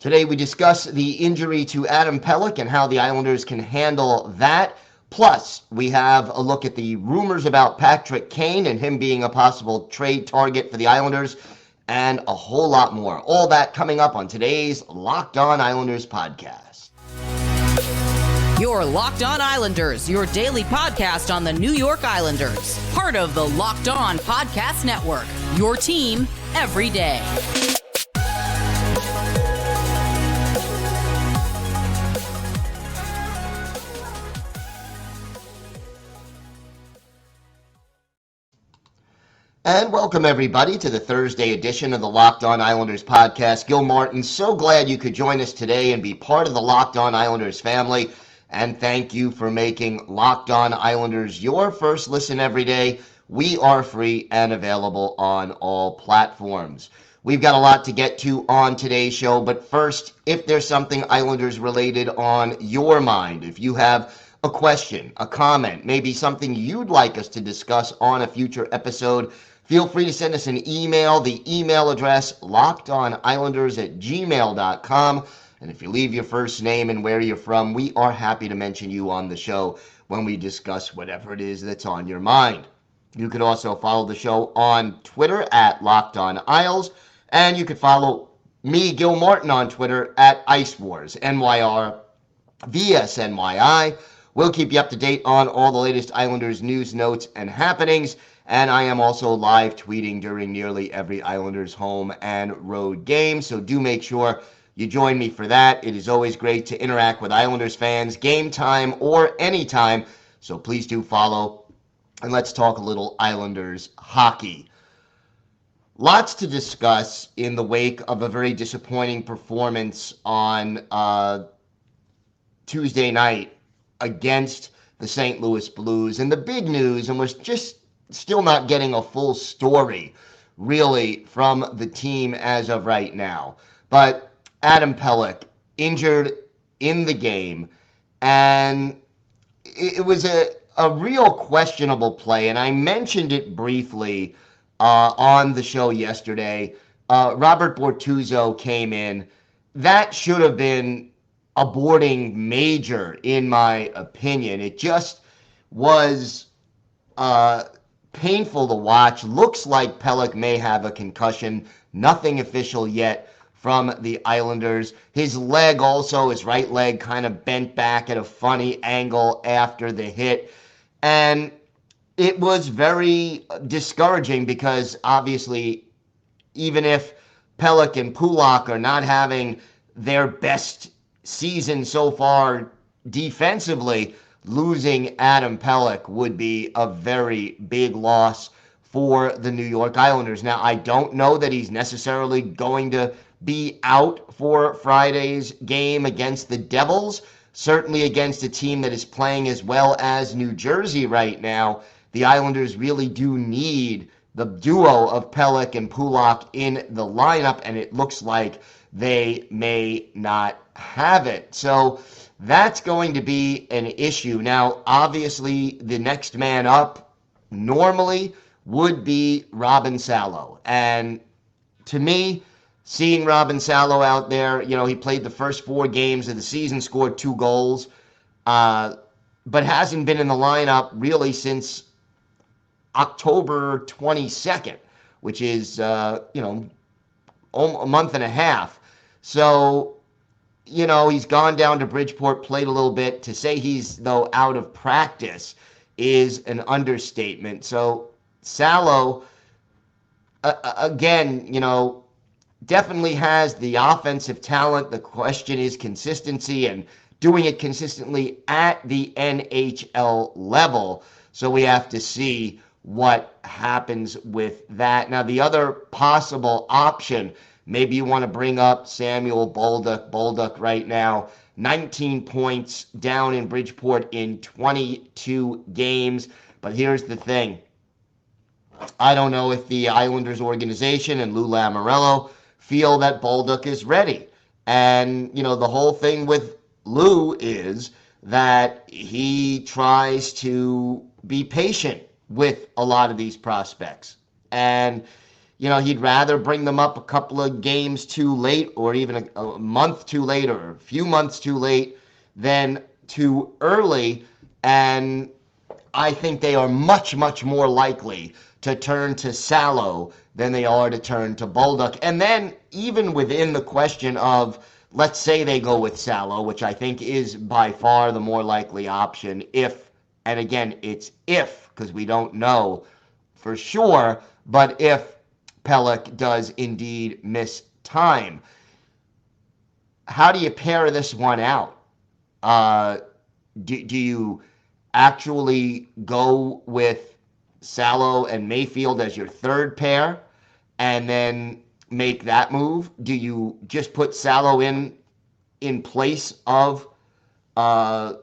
Today we discuss the injury to Adam Pelech and how the Islanders can handle that. Plus, we have a look at the rumors about Patrick Kane and him being a possible trade target for the Islanders, and a whole lot more. All that coming up on today's Locked On Islanders podcast. Your Locked On Islanders, your daily podcast on the New York Islanders. Part of the Locked On Podcast Network, your team every day. And welcome, everybody, to the Thursday edition of the Locked On Islanders podcast. Gil Martin, so glad you could join us today and be part of the Locked On Islanders family. And thank you for making Locked On Islanders your first listen every day. We are free and available on all platforms. We've got a lot to get to on today's show, but first, if there's something Islanders related on your mind, if you have a question, a comment, maybe something you'd like us to discuss on a future episode, feel free to send us an email. The email address, lockedonislanders@gmail.com. And if you leave your first name and where you're from, we are happy to mention you on the show when we discuss whatever it is that's on your mind. You could also follow the show on Twitter at LockedOnIsles, and you could follow me, Gil Martin, on Twitter at IceWars, NYR, VSNYI. We'll keep you up to date on all the latest Islanders news, notes, and happenings. And I am also live tweeting during nearly every Islanders home and road game. So do make sure you join me for that. It is always great to interact with Islanders fans, game time or anytime. So please do follow. And let's talk a little Islanders hockey. Lots to discuss in the wake of a very disappointing performance on Tuesday night against the St. Louis Blues. And the big news, and we're just still not getting a full story, really, from the team as of right now. But Adam Pelech injured in the game, and it was a real questionable play, and I mentioned it briefly on the show yesterday. Robert Bortuzzo came in. That should have been a boarding major, in my opinion. It just was painful to watch. Looks like Pelech may have a concussion. Nothing official yet from the Islanders. His leg also, his right leg, kind of bent back at a funny angle after the hit. And it was very discouraging because obviously, even if Pelech and Pulock are not having their best season so far defensively, losing Adam Pelech would be a very big loss for the New York Islanders. Now, I don't know that he's necessarily going to be out for Friday's game against the Devils. Certainly against a team that is playing as well as New Jersey right now, the Islanders really do need the duo of Pelech and Pulock in the lineup, and it looks like they may not have it. So that's going to be an issue. Now, obviously, the next man up normally would be Robin Salo. And to me, seeing Robin Salo out there, he played the first 4 games of the season, scored 2 goals, but hasn't been in the lineup really since October 22nd, which is, a month and a half. So, he's gone down to Bridgeport, played a little bit. To say he's, though, out of practice is an understatement. So Salo, again, definitely has the offensive talent. The question is consistency and doing it consistently at the NHL level. So we have to see what happens with that. Now, the other possible option, maybe you want to bring up Samuel Bolduc. Bolduc right now, 19 points down in Bridgeport in 22 games. But here's the thing. I don't know if the Islanders organization and Lou Lamoriello feel that Bolduc is ready. And, the whole thing with Lou is that he tries to be patient with a lot of these prospects. And he'd rather bring them up a couple of games too late, or even a month too late, or a few months too late than too early. And I think they are much, much more likely to turn to Salo than they are to turn to Bolduc. And then even within the question of, let's say they go with Salo, which I think is by far the more likely option if, and again, it's if, because we don't know for sure, but if Pelech does indeed miss time. How do you pair this one out? Do you actually go with Salo and Mayfield as your third pair and then make that move? Do you just put Salo in place of Pelech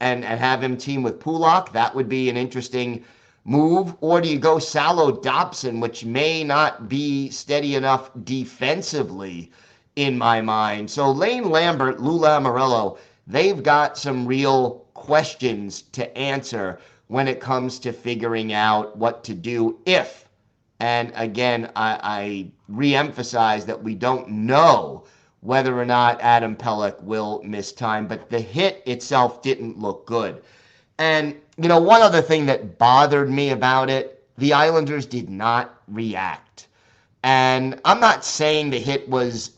and have him team with Pulock? That would be an interesting move. Or do you go Salo Dobson, which may not be steady enough defensively in my mind? So Lane Lambert, Lou Lamoriello, they've got some real questions to answer when it comes to figuring out what to do if, and again, I reemphasize that we don't know whether or not Adam Pelech will miss time, but the hit itself didn't look good. And, one other thing that bothered me about it, the Islanders did not react. And I'm not saying the hit was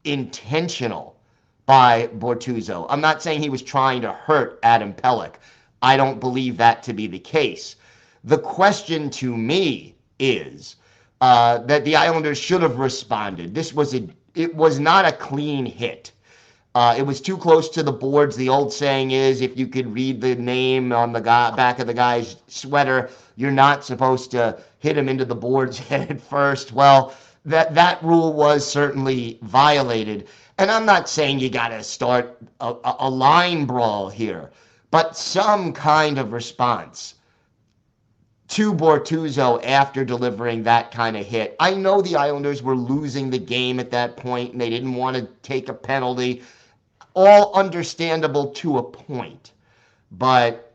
intentional by Bortuzzo. I'm not saying he was trying to hurt Adam Pelech. I don't believe that to be the case. The question to me is that the Islanders should have responded. It was not a clean hit. It was too close to the boards. The old saying is, if you could read the name on the back of the guy's sweater, you're not supposed to hit him into the boards head first. Well, that rule was certainly violated. And I'm not saying you got to start a line brawl here, but some kind of response to Bortuzzo after delivering that kind of hit. I know the Islanders were losing the game at that point and they didn't want to take a penalty. All understandable to a point, but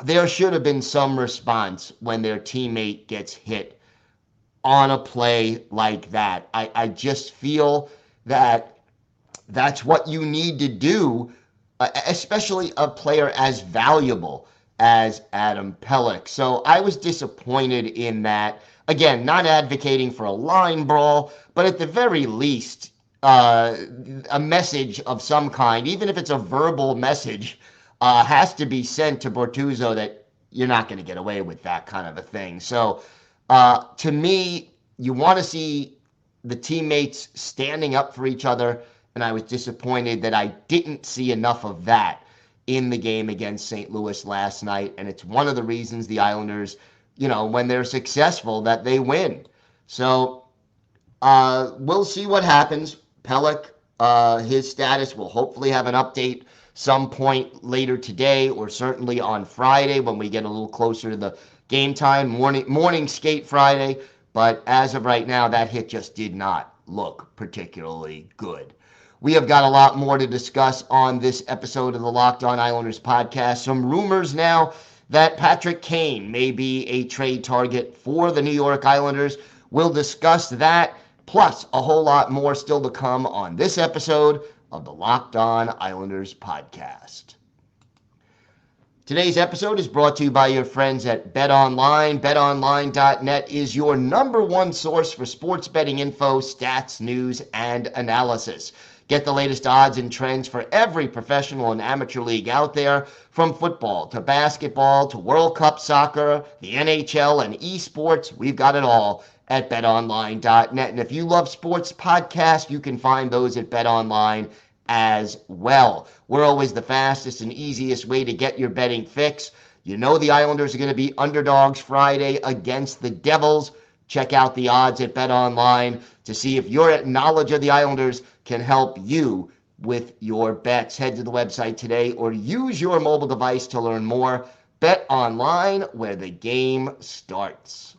there should have been some response when their teammate gets hit on a play like that. I just feel that that's what you need to do, especially a player as valuable as Adam Pelech. So I was disappointed in that. Again, not advocating for a line brawl, but at the very least, a message of some kind, even if it's a verbal message, has to be sent to Bortuzzo that you're not going to get away with that kind of a thing. So to me, you want to see the teammates standing up for each other, and I was disappointed that I didn't see enough of that in the game against St. Louis last night, and it's one of the reasons the Islanders, when they're successful, that they win. So we'll see what happens. Pelech, his status, will hopefully have an update some point later today or certainly on Friday when we get a little closer to the game time, morning skate Friday. But as of right now, that hit just did not look particularly good. We have got a lot more to discuss on this episode of the Locked On Islanders podcast. Some rumors now that Patrick Kane may be a trade target for the New York Islanders. We'll discuss that, plus a whole lot more still to come on this episode of the Locked On Islanders podcast. Today's episode is brought to you by your friends at BetOnline. BetOnline.net is your number one source for sports betting info, stats, news, and analysis. Get the latest odds and trends for every professional and amateur league out there, from football to basketball to World Cup soccer, the NHL, and esports. We've got it all at BetOnline.net. And if you love sports podcasts, you can find those at BetOnline as well. We're always the fastest and easiest way to get your betting fix. You know the Islanders are going to be underdogs Friday against the Devils. Check out the odds at BetOnline to see if your knowledge of the Islanders can help you with your bets. Head to the website today or use your mobile device to learn more. BetOnline, where the game starts.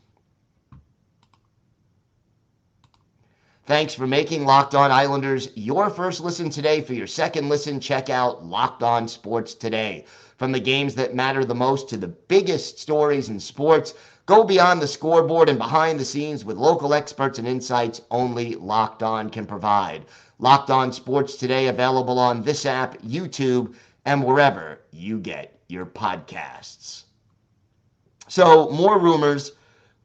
Thanks for making Locked On Islanders your first listen today. For your second listen, check out Locked On Sports Today. From the games that matter the most to the biggest stories in sports, Go beyond the scoreboard and behind the scenes with local experts and insights only Locked On can provide. Locked On Sports Today, available on this app, YouTube, and wherever you get your podcasts. So, more rumors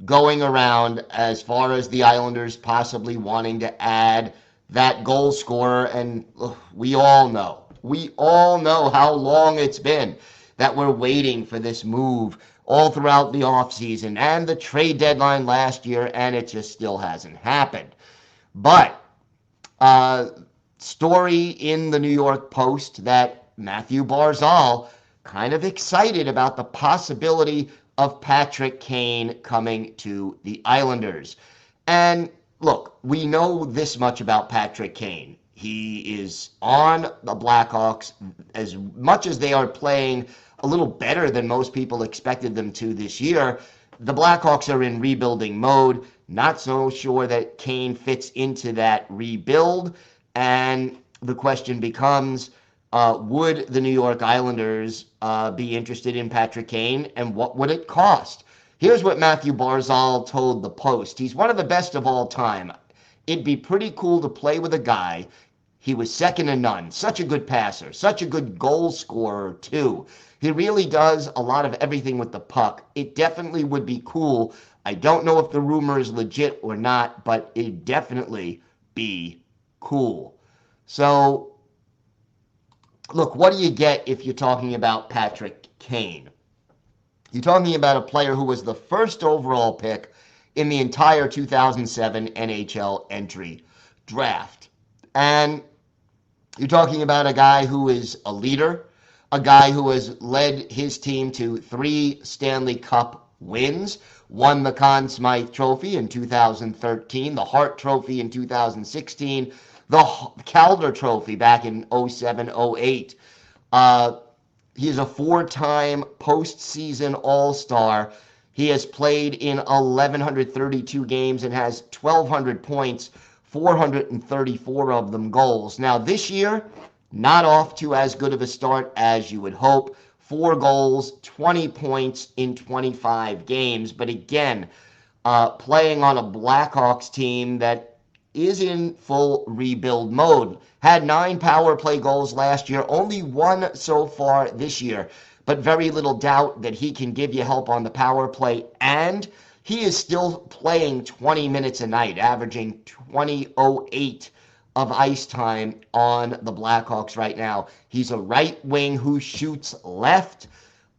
going around as far as the Islanders possibly wanting to add that goal scorer, and we all know how long it's been that we're waiting for this move all throughout the offseason and the trade deadline last year, and it just still hasn't happened. But story in the New York Post that Mathew Barzal kind of excited about the possibility of Patrick Kane coming to the Islanders. And look, we know this much about Patrick Kane. He is on the Blackhawks. As much as they are playing a little better than most people expected them to this year, the Blackhawks are in rebuilding mode. Not so sure that Kane fits into that rebuild. And the question becomes, would the New York Islanders be interested in Patrick Kane, and what would it cost? Here's what Mathew Barzal told the Post. He's one of the best of all time. It'd be pretty cool to play with a guy. He was second to none. Such a good passer. Such a good goal scorer, too. He really does a lot of everything with the puck. It definitely would be cool. I don't know if the rumor is legit or not, but it'd definitely be cool. So, look, what do you get if you're talking about Patrick Kane? You're talking about a player who was the first overall pick in the entire 2007 NHL entry draft. And you're talking about a guy who is a leader, a guy who has led his team to 3 Stanley Cup wins, won the Conn Smythe Trophy in 2013, the Hart Trophy in 2016, the Calder Trophy back in 07-08. He is a 4-time postseason All-Star. He has played in 1,132 games and has 1,200 points, 434 of them goals. Now, this year, not off to as good of a start as you would hope. 4 goals, 20 points in 25 games. But again, playing on a Blackhawks team that is in full rebuild mode. Had 9 power play goals last year, only 1 so far this year, but very little doubt that he can give you help on the power play, and he is still playing 20 minutes a night, averaging 20:08 of ice time on the Blackhawks right now. He's a right wing who shoots left,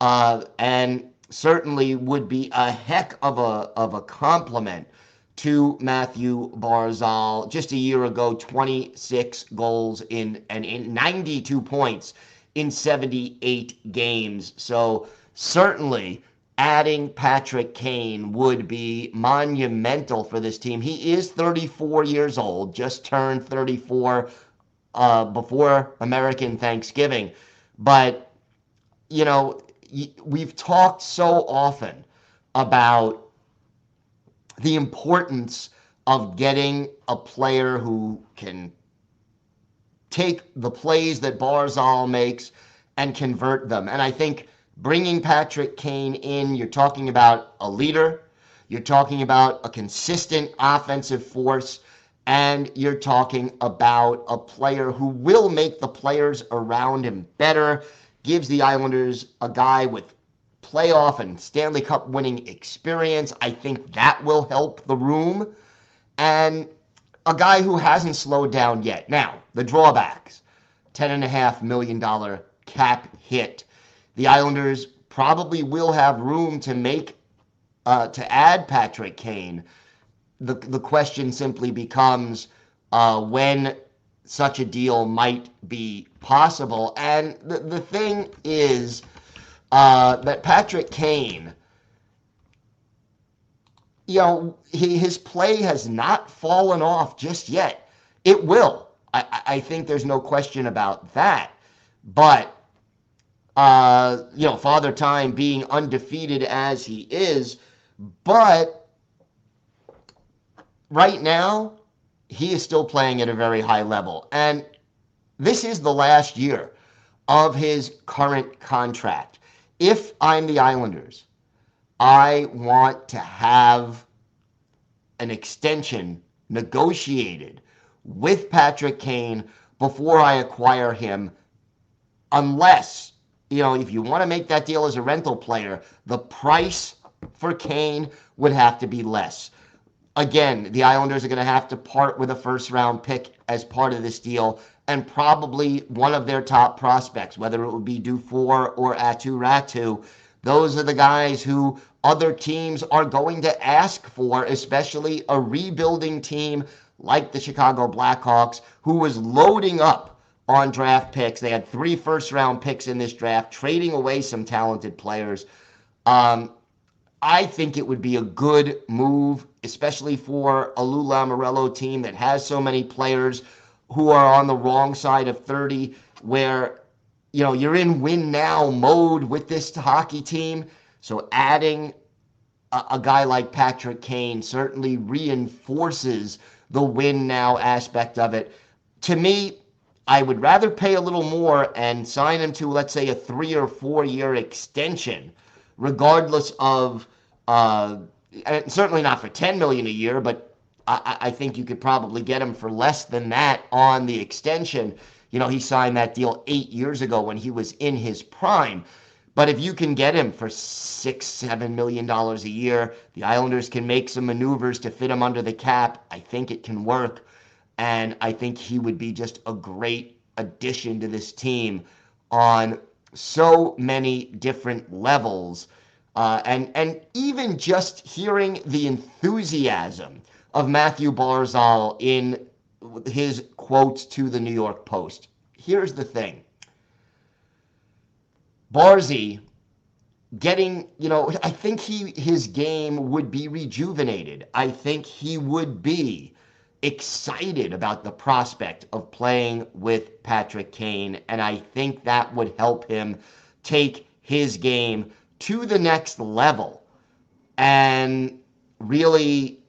and certainly would be a heck of a compliment to Mathew Barzal. Just a year ago, 26 goals in 92 points in 78 games. So certainly adding Patrick Kane would be monumental for this team. He is 34 years old, just turned 34 before American Thanksgiving. But, you know, we've talked so often about the importance of getting a player who can take the plays that Barzal makes and convert them. And I think bringing Patrick Kane in, you're talking about a leader, you're talking about a consistent offensive force, and you're talking about a player who will make the players around him better, gives the Islanders a guy with playoff and Stanley Cup winning experience. I think that will help the room. And a guy who hasn't slowed down yet. Now, the drawbacks, $10.5 million cap hit. The Islanders probably will have room to add Patrick Kane. The question simply becomes when such a deal might be possible. And the thing is that Patrick Kane, you know, his play has not fallen off just yet. It will. I think there's no question about that. But, you know, Father Time being undefeated as he is, but right now, he is still playing at a very high level. And this is the last year of his current contract. If I'm the Islanders, I want to have an extension negotiated with Patrick Kane before I acquire him, unless, if you want to make that deal as a rental player, the price for Kane would have to be less. Again, the Islanders are going to have to part with a first-round pick as part of this deal, and probably one of their top prospects, whether it would be Dufour or Atu Ratu. Those are the guys who other teams are going to ask for, especially a rebuilding team like the Chicago Blackhawks, who was loading up on draft picks. They had 3 first-round picks in this draft, trading away some talented players. I think it would be a good move, especially for a Lou Lamoriello team that has so many players who are on the wrong side of 30, where, you're in win-now mode with this hockey team. So adding a guy like Patrick Kane certainly reinforces the win-now aspect of it. To me, I would rather pay a little more and sign him to, let's say, a 3 or 4 year extension, regardless of, and certainly not for $10 million a year, but I think you could probably get him for less than that on the extension. He signed that deal 8 years ago when he was in his prime. But if you can get him for $6-7 million a year, the Islanders can make some maneuvers to fit him under the cap. I think it can work, and I think he would be just a great addition to this team on so many different levels. And even just hearing the enthusiasm of Mathew Barzal in his quotes to the New York Post. Here's the thing. Barzy getting, I think his game would be rejuvenated. I think he would be excited about the prospect of playing with Patrick Kane, and I think that would help him take his game to the next level. And really,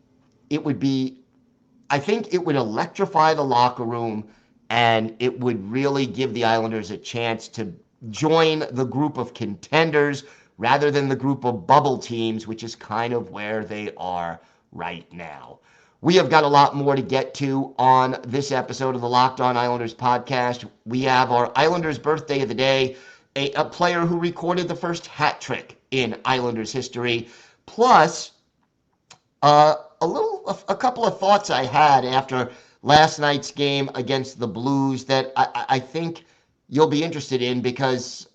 I think it would electrify the locker room, and it would really give the Islanders a chance to join the group of contenders rather than the group of bubble teams, which is kind of where they are right now. We have got a lot more to get to on this episode of the Locked On Islanders podcast. We have our Islanders birthday of the day, a player who recorded the first hat trick in Islanders history, plus a couple of thoughts I had after last night's game against the Blues that I think you'll be interested in, because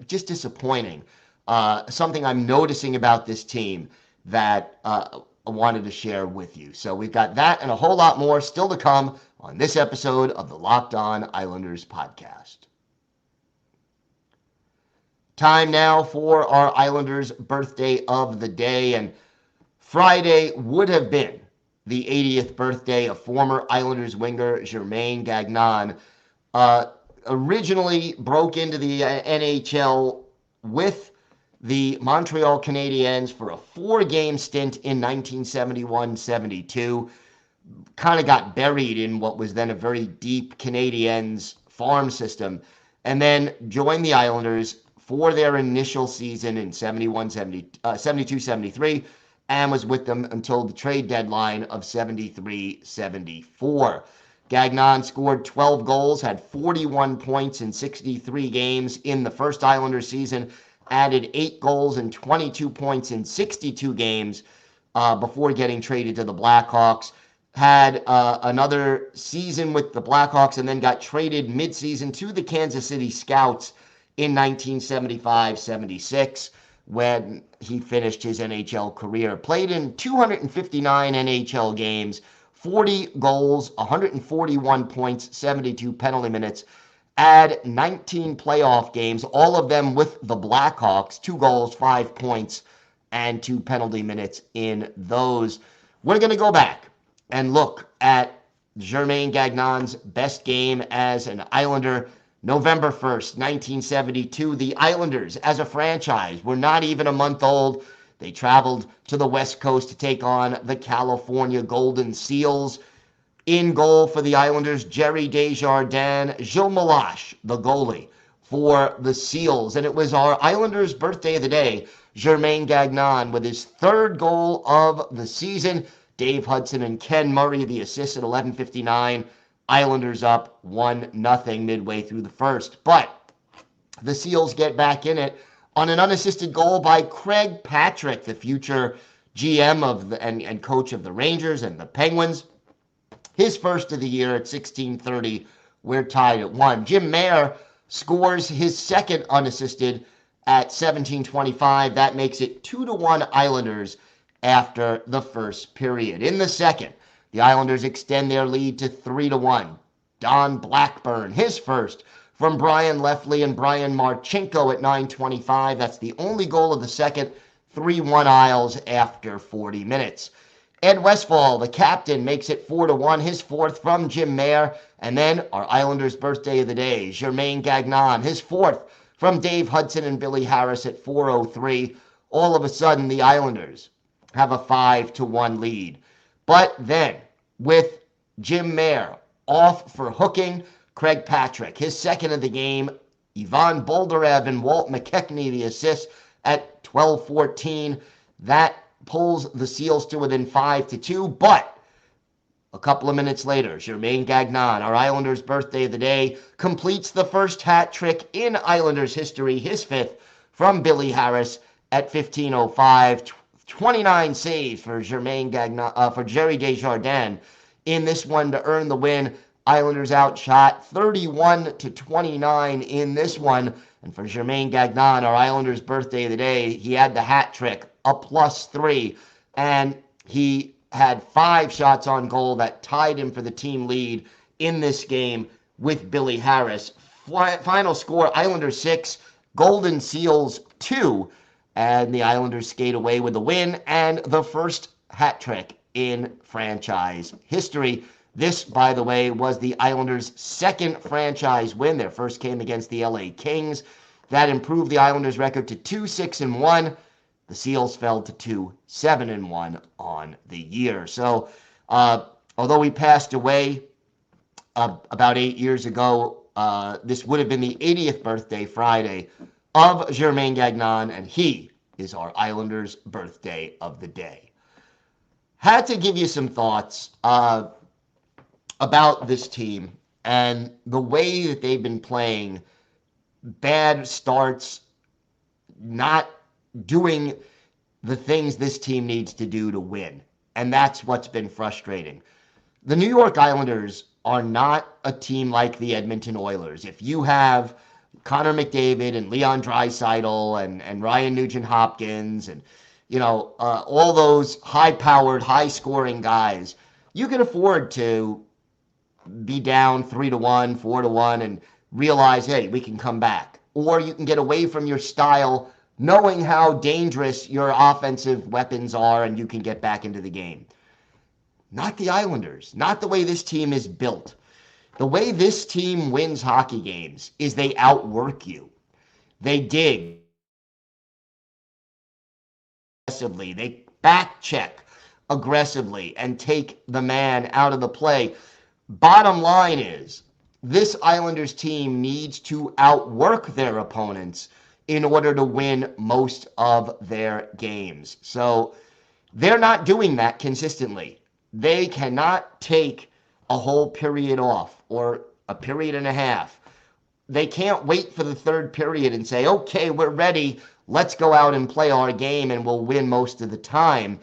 just disappointing. Something I'm noticing about this team that I wanted to share with you. So we've got that and a whole lot more still to come on this episode of the Locked On Islanders podcast. Time now for our Islanders birthday of the day, and Friday would have been the 80th birthday of former Islanders winger Germain Gagnon. Originally broke into the NHL with the Montreal Canadiens for a 4-game stint in 1971-72. Kind of got buried in what was then a very deep Canadiens farm system, and then joined the Islanders for their initial season in 72-73, and was with them until the trade deadline of 73-74. Gagnon scored 12 goals, had 41 points in 63 games in the first Islanders season, added 8 goals and 22 points in 62 games before getting traded to the Blackhawks. Had another season with the Blackhawks and then got traded midseason to the Kansas City Scouts in 1975-76 when he finished his NHL career. Played in 259 NHL games, 40 goals, 141 points, 72 penalty minutes. Add 19 playoff games, all of them with the Blackhawks, 2 goals, 5 points, and 2 penalty minutes in those. We're going to go back and look at Germain Gagnon's best game as an Islander. November 1st, 1972, the Islanders, as a franchise, were not even a month old. They traveled to the West Coast to take on the California Golden Seals. In goal for the Islanders, Jerry Desjardins, Gil Martin, the goalie for the Seals. And it was our Islanders' birthday of the day Germain Gagnon with his third goal of the season. Dave Hudson and Ken Murray, the assist at 11:59. Islanders up 1-0 midway through the first. But the Seals get back in it on an unassisted goal by Craig Patrick, the future GM and coach of the Rangers and the Penguins. His first of the year at 16:30. We're tied at 1. Jim Mayer scores his second unassisted at 17:25. That makes it 2-1 Islanders after the first period. In the second, the Islanders extend their lead to 3-1. Don Blackburn, his first from Brian Lefley and Brian Marchenko at 9:25. That's the only goal of the second. 3-1 Isles after 40 minutes. Ed Westfall, the captain, makes it 4-1, his fourth from Jim Mayer. And then our Islanders' birthday of the day, Germain Gagnon, his fourth from Dave Hudson and Billy Harris at 4:03. All of a sudden, the Islanders have a 5-1 lead. But then, with Jim Mayer off for hooking, Craig Patrick, his second of the game, Ivan Boldarev and Walt McKechnie, the assist at 12:14. That pulls the Seals to within 5-2. But a couple of minutes later, Germain Gagnon, our Islanders' birthday of the day, completes the first hat trick in Islanders history, his fifth from Billy Harris at 15:05. 29 saves for Germain Gagnon, for Jerry Desjardins in this one to earn the win. Islanders outshot 31-29 in this one. And for Germain Gagnon, our Islanders' birthday of the day, he had the hat trick, a +3. And he had 5 shots on goal that tied him for the team lead in this game with Billy Harris. Final score, Islanders 6, Golden Seals 2. And the Islanders skate away with the win and the first hat trick in franchise history. This, by the way, was the Islanders' second franchise win. Their first came against the LA Kings. That improved the Islanders' record to 2-6-1. The Seals fell to 2-7-1 on the year. So, although he passed away about 8 years ago, this would have been the 80th birthday Friday of Germain Gagnon, and he is our Islanders' birthday of the day. Had to give you some thoughts about this team and the way that they've been playing. Bad starts, not doing the things this team needs to do to win. And that's what's been frustrating. The New York Islanders are not a team like the Edmonton Oilers. If you have Connor McDavid and Leon Draisaitl and Ryan Nugent-Hopkins and, all those high-powered, high-scoring guys, you can afford to be down 3-1, 4-1, and realize, hey, we can come back. Or you can get away from your style, knowing how dangerous your offensive weapons are, and you can get back into the game. Not the Islanders. Not the way this team is built. The way this team wins hockey games is they outwork you. They dig aggressively. They back check aggressively and take the man out of the play. Bottom line is, this Islanders team needs to outwork their opponents in order to win most of their games. So they're not doing that consistently. They cannot take a whole period off or a period and a half. They can't wait for the third period and say, okay, we're ready. Let's go out and play our game and we'll win most of the time.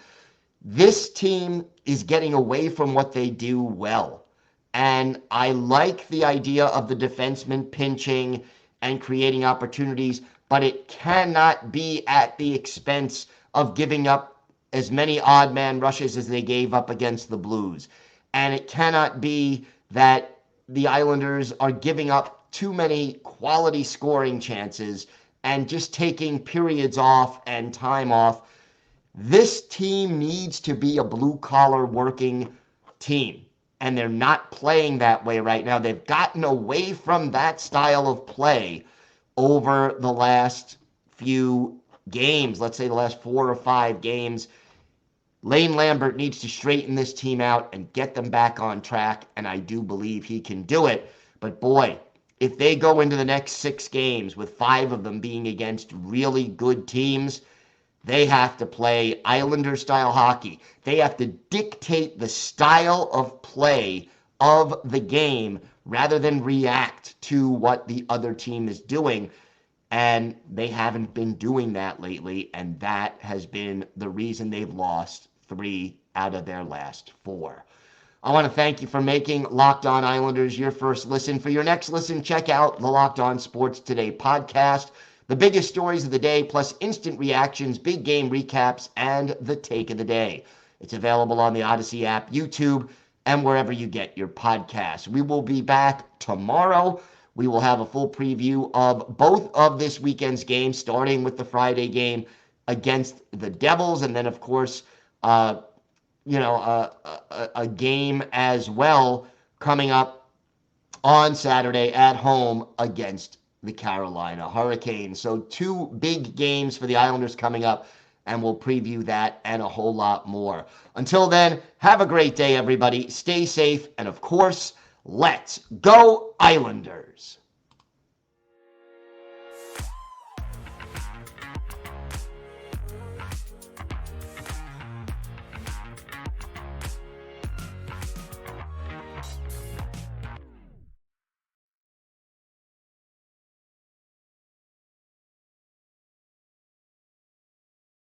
This team is getting away from what they do well. And I like the idea of the defenseman pinching and creating opportunities, but it cannot be at the expense of giving up as many odd man rushes as they gave up against the Blues. And it cannot be that the Islanders are giving up too many quality scoring chances and just taking periods off and time off. This team needs to be a blue-collar working team, and they're not playing that way right now. They've gotten away from that style of play over the last few games, let's say the last 4 or 5 games. Lane Lambert needs to straighten this team out and get them back on track, and I do believe he can do it. But boy, if they go into the next 6 games with 5 of them being against really good teams, They have to play Islander-style hockey. They have to dictate the style of play of the game rather than react to what the other team is doing. And they haven't been doing that lately, and that has been the reason they've lost 3 out of their last 4. I want to thank you for making Locked On Islanders your first listen. For your next listen, check out the Locked On Sports Today podcast. The biggest stories of the day, plus instant reactions, big game recaps, and the take of the day. It's available on the Odyssey app, YouTube, and wherever you get your podcasts. We will be back tomorrow. We will have a full preview of both of this weekend's games, starting with the Friday game against the Devils, and then, of course, a game as well coming up on Saturday at home against the Carolina Hurricanes. So 2 big games for the Islanders coming up, and we'll preview that and a whole lot more. Until then, have a great day, everybody. Stay safe, and of course, let's go Islanders!